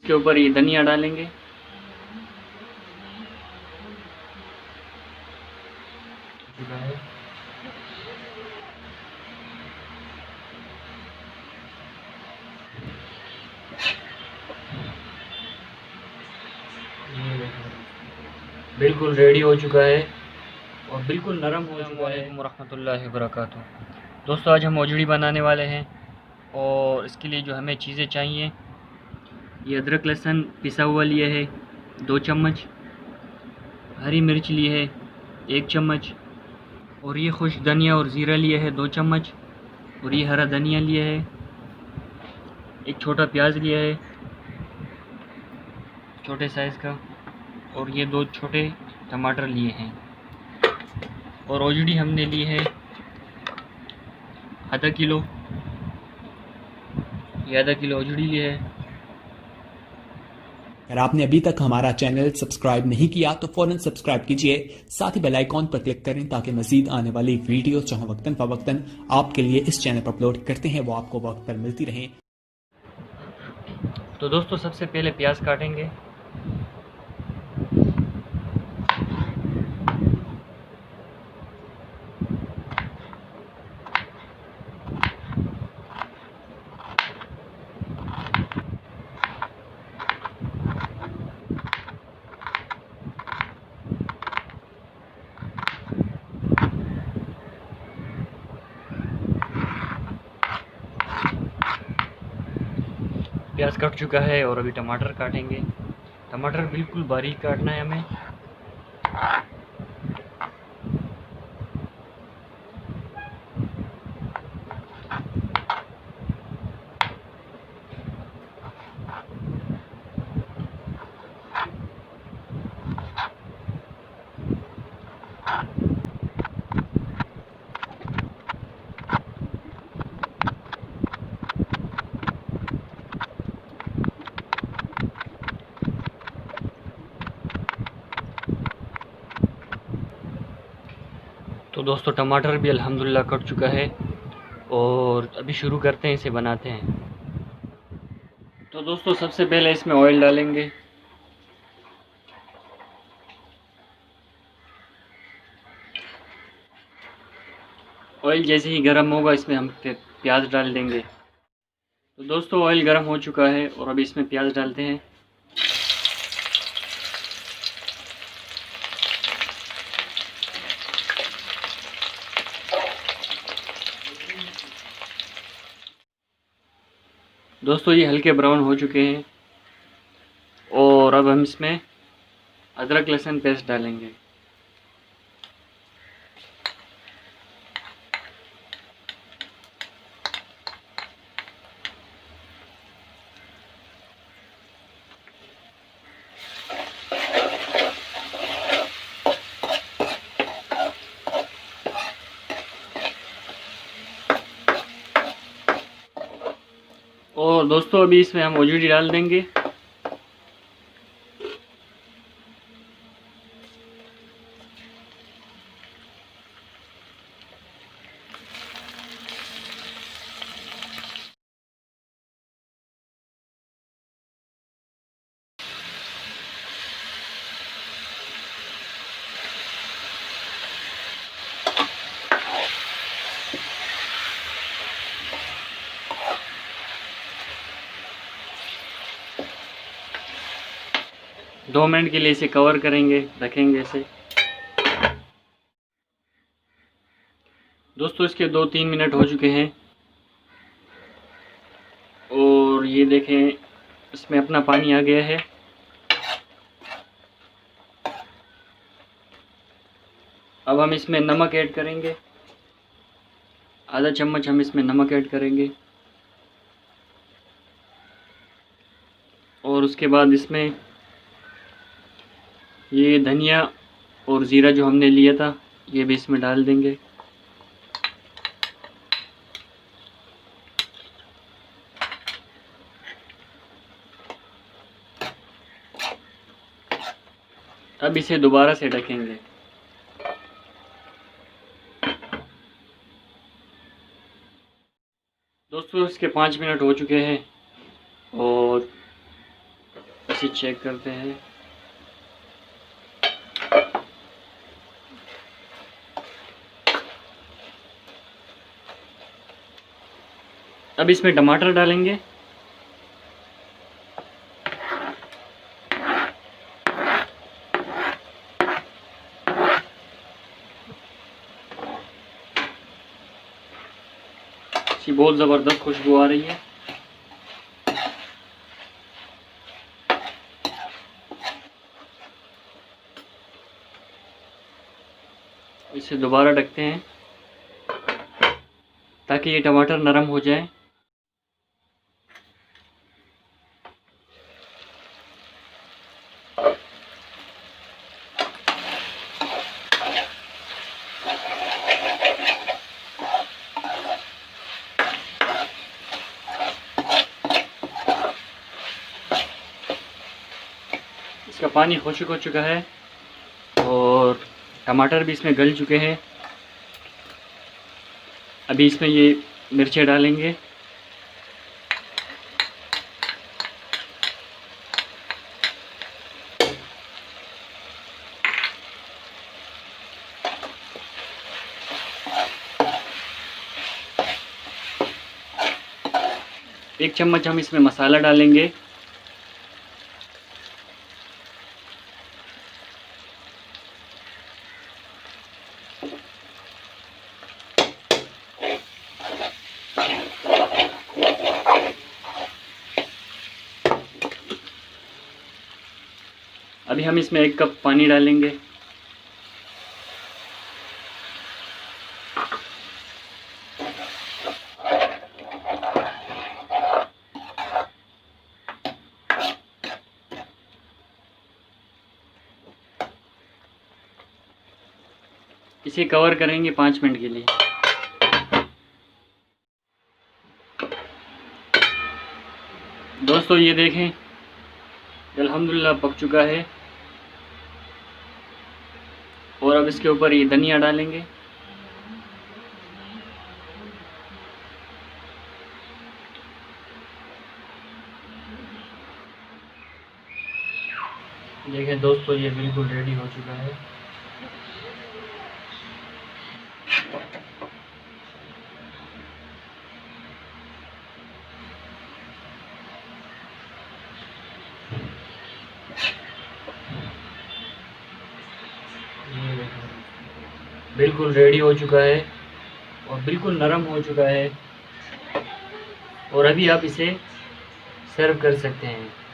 इसके ऊपर ये धनिया डालेंगे। चुका है। बिल्कुल रेडी हो चुका है और बिल्कुल नरम हो चुका है। वरहमतुल्लाहि वबरकातुहू। दोस्तों आज हम मोजड़ी बनाने वाले हैं और इसके लिए जो हमें चीज़ें चाहिए, ये अदरक लहसुन पिसा हुआ लिए है 2 चम्मच, हरी मिर्च लिए है 1 चम्मच, और ये खुश धनिया और ज़ीरा लिए है 2 चम्मच, और ये हरा धनिया लिए है, एक छोटा प्याज लिया है छोटे साइज़ का, और ये 2 छोटे टमाटर लिए हैं, और ओजड़ी हमने ली है आधा किलो, ये आधा किलो ओजड़ी ली है। अगर आपने अभी तक हमारा चैनल सब्सक्राइब नहीं किया तो फौरन सब्सक्राइब कीजिए, साथ ही बेल आइकॉन पर क्लिक करें ताकि मजीद आने वाली वीडियो जो हम वक्तन फवक्तन आपके लिए इस चैनल पर अपलोड करते हैं वो आपको वक्त पर मिलती रहें। तो दोस्तों सबसे पहले प्याज काटेंगे। प्याज कट चुका है और अभी टमाटर काटेंगे। टमाटर बिल्कुल बारीक काटना है हमें। तो दोस्तों टमाटर भी अल्हम्दुलिल्लाह कट चुका है और अभी शुरू करते हैं, इसे बनाते हैं। तो दोस्तों सबसे पहले इसमें ऑयल डालेंगे। ऑयल जैसे ही गर्म होगा इसमें हम प्याज डाल देंगे। तो दोस्तों ऑयल गर्म हो चुका है और अभी इसमें प्याज डालते हैं। दोस्तों ये हल्के ब्राउन हो चुके हैं और अब हम इसमें अदरक लहसुन पेस्ट डालेंगे। और दोस्तों अभी इसमें हम ओजड़ी डाल देंगे। दो मिनट के लिए इसे कवर करेंगे, रखेंगे इसे। दोस्तों इसके 2-3 मिनट हो चुके हैं और ये देखें इसमें अपना पानी आ गया है। अब हम इसमें नमक ऐड करेंगे, आधा चम्मच हम इसमें नमक ऐड करेंगे, और उसके बाद इसमें ये धनिया और ज़ीरा जो हमने लिया था ये भी इसमें डाल देंगे। अब इसे दोबारा से ढकेंगे। दोस्तों इसके 5 मिनट हो चुके हैं और इसे चेक करते हैं। अब इसमें टमाटर डालेंगे। इसकी बहुत ज़बरदस्त खुशबू आ रही है। इसे दोबारा ढकते हैं ताकि ये टमाटर नरम हो जाए। इसका पानी खुश्क हो चुका है और टमाटर भी इसमें गल चुके हैं। अभी इसमें ये मिर्चें डालेंगे। एक चम्मच हम इसमें मसाला डालेंगे। अभी हम इसमें 1 कप पानी डालेंगे। इसे कवर करेंगे 5 मिनट के लिए। दोस्तों ये देखें, अल्हम्दुलिल्लाह पक चुका है। और अब इसके ऊपर ये धनिया डालेंगे। देखें दोस्तों, ये बिल्कुल रेडी हो चुका है। बिल्कुल रेडी हो चुका है और बिल्कुल नरम हो चुका है। और अभी आप इसे सर्व कर सकते हैं।